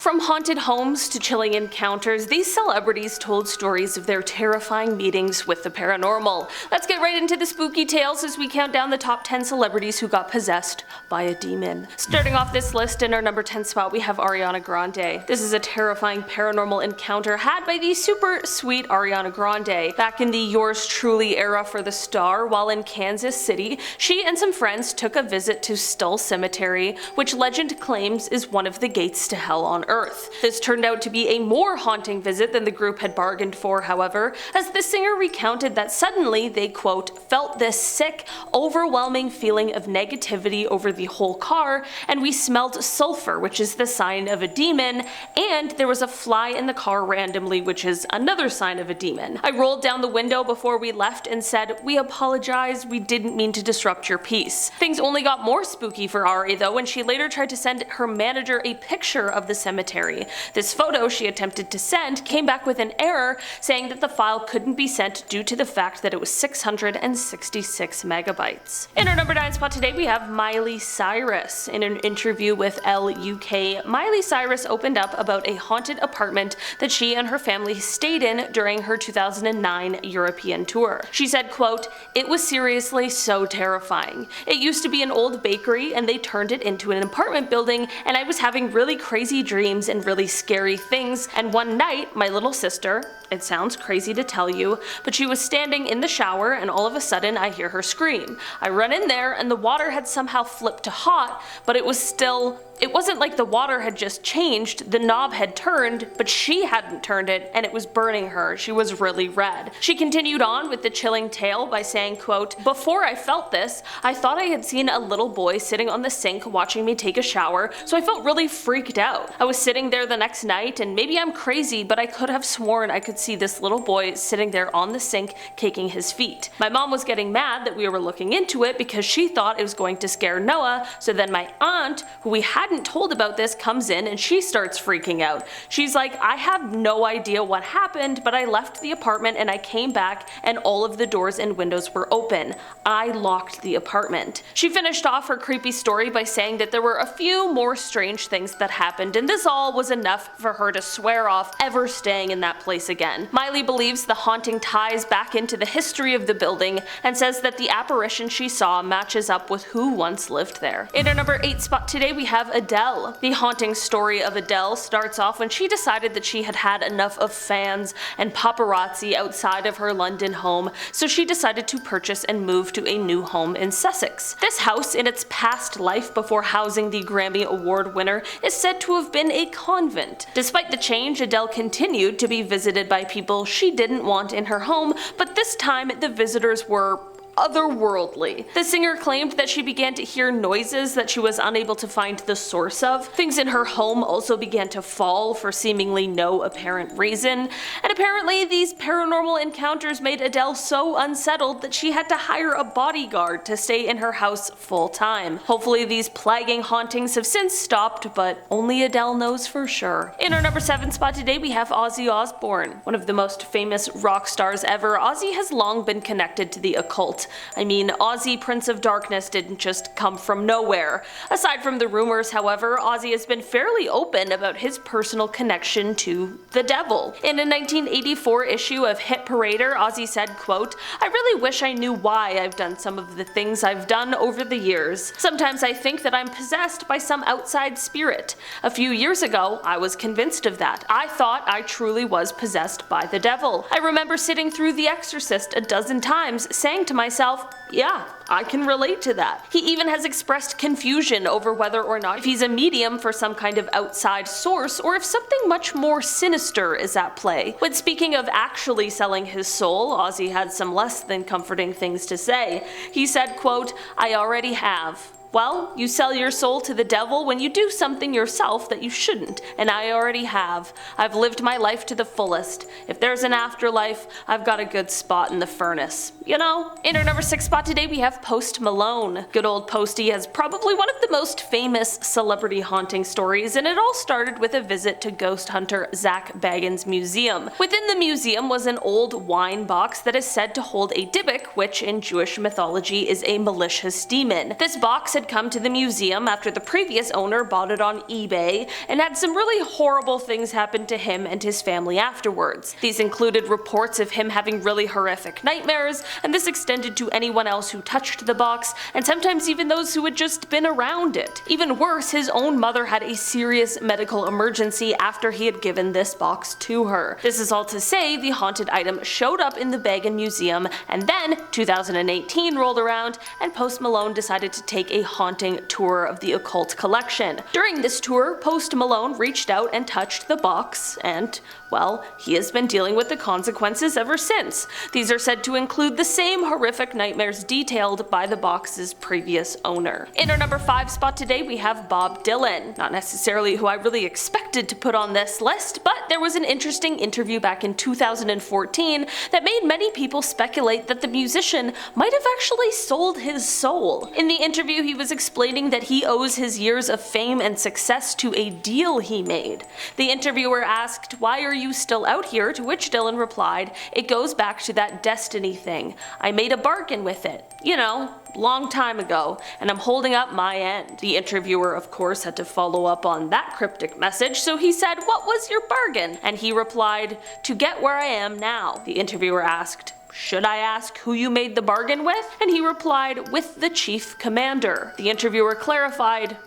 From haunted homes to chilling encounters, these celebrities told stories of their terrifying meetings with the paranormal. Let's get right into the spooky tales as we count down the top 10 celebrities who got possessed by a demon. Starting off this list, in our number 10 spot we have Ariana Grande. This is a terrifying paranormal encounter had by the super sweet Ariana Grande. Back in the Yours Truly era for the star, while in Kansas City, she and some friends took a visit to Stull Cemetery, which legend claims is one of the gates to hell on Earth. This turned out to be a more haunting visit than the group had bargained for, however, as the singer recounted that suddenly they, quote, felt this sick, overwhelming feeling of negativity over the whole car, and we smelled sulfur, which is the sign of a demon, and there was a fly in the car randomly, which is another sign of a demon. I rolled down the window before we left and said, "We apologize, we didn't mean to disrupt your peace." Things only got more spooky for Ari though when she later tried to send her manager a picture of the cemetery. This photo she attempted to send came back with an error saying that the file couldn't be sent due to the fact that it was 666 megabytes. In our number 9 spot today we have Miley Cyrus. In an interview with Elle UK, Miley Cyrus opened up about a haunted apartment that she and her family stayed in during her 2009 European tour. She said, quote, "It was seriously so terrifying. It used to be an old bakery and they turned it into an apartment building, and I was having really crazy dreams and really scary things, and one night my little sister, it sounds crazy to tell you, but she was standing in the shower and all of a sudden I hear her scream. I run in there and the water had somehow flipped to hot, but it wasn't like the water had just changed, the knob had turned, but she hadn't turned it and it was burning her. She was really red." She continued on with the chilling tale by saying, quote, "Before I felt this, I thought I had seen a little boy sitting on the sink watching me take a shower, so I felt really freaked out. I was sitting there the next night, and maybe I'm crazy, but I could have sworn I could see this little boy sitting there on the sink caking his feet. My mom was getting mad that we were looking into it because she thought it was going to scare Noah, so then my aunt, who we hadn't told about this, comes in and she starts freaking out. She's like, I have no idea what happened, but I left the apartment and I came back and all of the doors and windows were open. I locked the apartment." She finished off her creepy story by saying that there were a few more strange things that happened, and this all was enough for her to swear off ever staying in that place again. Miley believes the haunting ties back into the history of the building and says that the apparition she saw matches up with who once lived there. In our number 8 spot today we have Adele. The haunting story of Adele starts off when she decided that she had had enough of fans and paparazzi outside of her London home, so she decided to purchase and move to a new home in Sussex. This house, in its past life before housing the Grammy Award winner, is said to have been a convent. Despite the change, Adele continued to be visited by people she didn't want in her home, but this time the visitors were otherworldly. The singer claimed that she began to hear noises that she was unable to find the source of. Things in her home also began to fall for seemingly no apparent reason, and apparently these paranormal encounters made Adele so unsettled that she had to hire a bodyguard to stay in her house full time. Hopefully these plaguing hauntings have since stopped, but only Adele knows for sure. In our number 7 spot today we have Ozzy Osbourne. One of the most famous rock stars ever, Ozzy has long been connected to the occult. I mean, Ozzy, Prince of Darkness, didn't just come from nowhere. Aside from the rumors, however, Ozzy has been fairly open about his personal connection to the devil. In a 1984 issue of Hit Parader, Ozzy said, quote, "I really wish I knew why I've done some of the things I've done over the years. Sometimes I think that I'm possessed by some outside spirit. A few years ago, I was convinced of that. I thought I truly was possessed by the devil. I remember sitting through The Exorcist a dozen times, saying to myself, yeah, I can relate to that." He even has expressed confusion over whether or not if he's a medium for some kind of outside source or if something much more sinister is at play. When speaking of actually selling his soul, Ozzy had some less than comforting things to say. He said, quote, "I already have. Well, you sell your soul to the devil when you do something yourself that you shouldn't, and I already have. I've lived my life to the fullest. If there's an afterlife, I've got a good spot in the furnace. You know?" In our number 6 spot today we have Post Malone. Good old Posty has probably one of the most famous celebrity haunting stories, and it all started with a visit to ghost hunter Zach Bagans' museum. Within the museum was an old wine box that is said to hold a dybbuk, which in Jewish mythology is a malicious demon. This box had come to the museum after the previous owner bought it on eBay and had some really horrible things happen to him and his family afterwards. These included reports of him having really horrific nightmares, and this extended to anyone else who touched the box, and sometimes even those who had just been around it. Even worse, his own mother had a serious medical emergency after he had given this box to her. This is all to say, the haunted item showed up in the Bergen Museum, and then 2018 rolled around and Post Malone decided to take a haunting tour of the occult collection. During this tour, Post Malone reached out and touched the box, and, well, he has been dealing with the consequences ever since. These are said to include the same horrific nightmares detailed by the box's previous owner. In our number 5 spot today, we have Bob Dylan. Not necessarily who I really expected to put on this list, but there was an interesting interview back in 2014 that made many people speculate that the musician might have actually sold his soul. In the interview, he was explaining that he owes his years of fame and success to a deal he made. The interviewer asked, "Why are you still out here?" To which Dylan replied, "It goes back to that destiny thing. I made a bargain with it. You know, long time ago, and I'm holding up my end." The interviewer, of course, had to follow up on that cryptic message, so he said, "What was your bargain?" And he replied, "To get where I am now." The interviewer asked, "Should I ask who you made the bargain with?" And he replied, "With the chief commander." The interviewer clarified,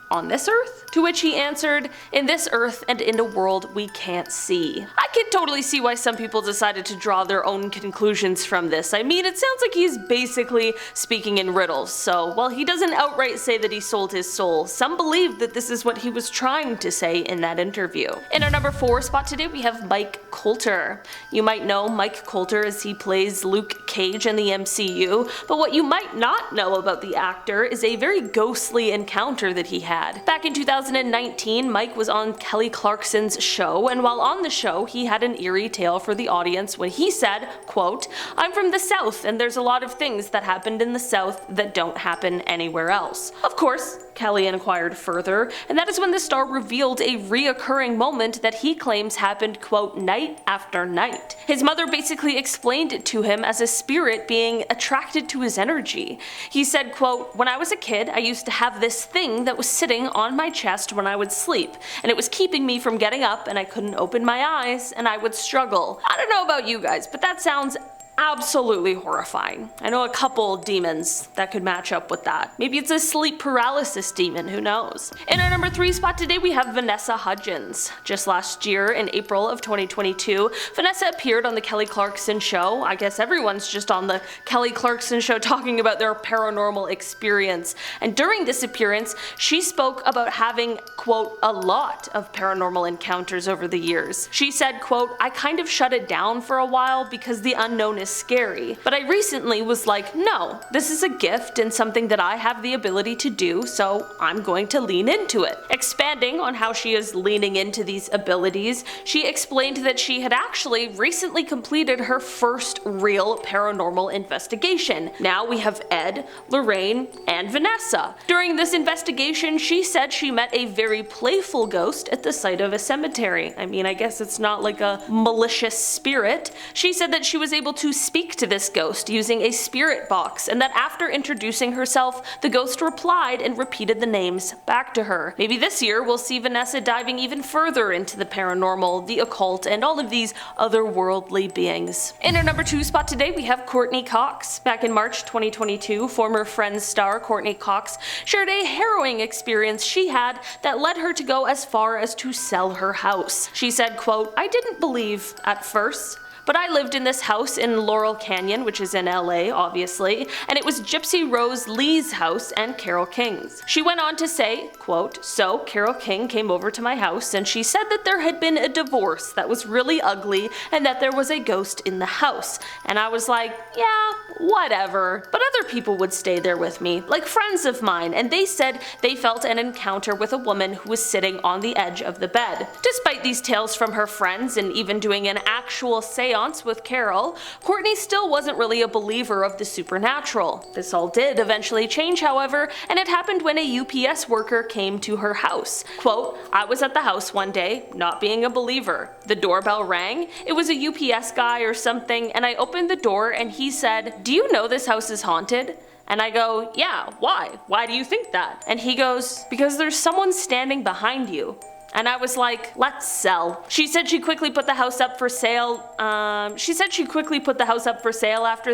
"On this earth?" To which he answered, "In this earth and in a world we can't see." I can totally see why some people decided to draw their own conclusions from this. I mean, it sounds like he's basically speaking in riddles, so while he doesn't outright say that he sold his soul, some believe that this is what he was trying to say in that interview. In our number 4 spot today, we have Mike Colter. You might know Mike Colter as he plays Luke Cage in the MCU, but what you might not know about the actor is a very ghostly encounter that he had. Back in 2019, Mike was on Kelly Clarkson's show, and while on the show, he had an eerie tale for the audience when he said, quote, "I'm from the South, and there's a lot of things that happened in the South that don't happen anywhere else." Of course, Kelly inquired further, and that is when the star revealed a reoccurring moment that he claims happened, quote, "night after night." His mother basically explained it to him as a spirit being attracted to his energy. He said, quote, "When I was a kid, I used to have this thing that was sitting on my chest when I would sleep, and it was keeping me from getting up, and I couldn't open my eyes, and I would struggle." I don't know about you guys, but that sounds absolutely horrifying. I know a couple demons that could match up with that. Maybe it's a sleep paralysis demon, who knows. In our number 3 spot today, we have Vanessa Hudgens. Just last year, in April of 2022, Vanessa appeared on the Kelly Clarkson show. I guess everyone's just on the Kelly Clarkson show talking about their paranormal experience. And during this appearance, she spoke about having, quote, "a lot of paranormal encounters over the years." She said, quote, "I kind of shut it down for a while because the unknown is scary, but I recently was like, no, this is a gift and something that I have the ability to do, so I'm going to lean into it." Expanding on how she is leaning into these abilities, she explained that she had actually recently completed her first real paranormal investigation. Now we have Ed, Lorraine, and Vanessa. During this investigation, she said she met a very playful ghost at the site of a cemetery. I mean, I guess it's not like a malicious spirit. She said that she was able to speak to this ghost using a spirit box, and that after introducing herself, the ghost replied and repeated the names back to her. Maybe this year we'll see Vanessa diving even further into the paranormal, the occult, and all of these otherworldly beings. In our number 2 spot today, we have Courteney Cox. Back in March 2022, former Friends star Courteney Cox shared a harrowing experience she had that led her to go as far as to sell her house. She said, quote, "I didn't believe at first, but I lived in this house in Laurel Canyon, which is in LA, obviously, and it was Gypsy Rose Lee's house and Carole King's." She went on to say, quote, "So Carole King came over to my house and she said that there had been a divorce that was really ugly and that there was a ghost in the house. And I was like, yeah, whatever. But other people would stay there with me, like friends of mine, and they said they felt an encounter with a woman who was sitting on the edge of the bed." Despite these tales from her friends and even doing an actual seance with Carole, Courteney still wasn't really a believer of the supernatural. This all did eventually change, however, and it happened when a UPS worker came to her house. Quote, "I was at the house one day, not being a believer. The doorbell rang. It was a UPS guy or something, and I opened the door and he said, 'Do you know this house is haunted?' And I go, yeah, why? Why do you think that? And he goes, because there's someone standing behind you. And I was like, let's sell. She said she quickly put the house up for sale. After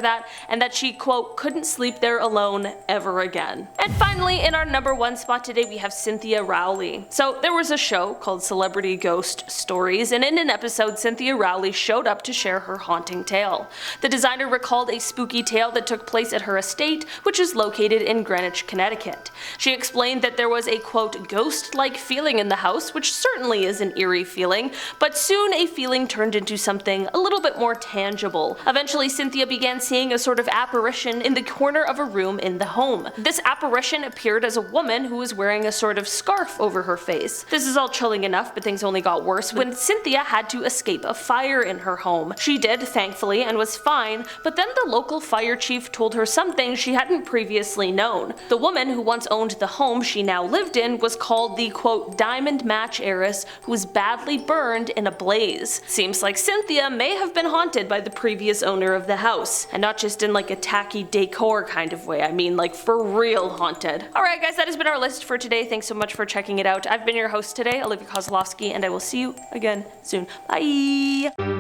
that, and that she, quote, couldn't sleep there alone ever again. And finally, in our number 1 spot today, we have Cynthia Rowley. So there was a show called Celebrity Ghost Stories, and in an episode, Cynthia Rowley showed up to share her haunting tale. The designer recalled a spooky tale that took place at her estate, which is located in Greenwich, Connecticut. She explained that there was a, quote, ghost-like feeling in the house, which certainly is an eerie feeling, but soon a feeling turned into something a little bit more tangible. Eventually, Cynthia began seeing a sort of apparition in the corner of a room in the home. This apparition appeared as a woman who was wearing a sort of scarf over her face. This is all chilling enough, but things only got worse when Cynthia had to escape a fire in her home. She did, thankfully, and was fine, but then the local fire chief told her something she hadn't previously known. The woman who once owned the home she now lived in was called the, quote, diamond match heiress who was badly burned in a blaze. Seems like Cynthia may have been haunted by the previous owner of the house, and not just in like a tacky decor kind of way, I mean like for real haunted. Alright guys, that has been our list for today. Thanks so much for checking it out. I've been your host today, Olivia Kozlowski, and I will see you again soon. Bye!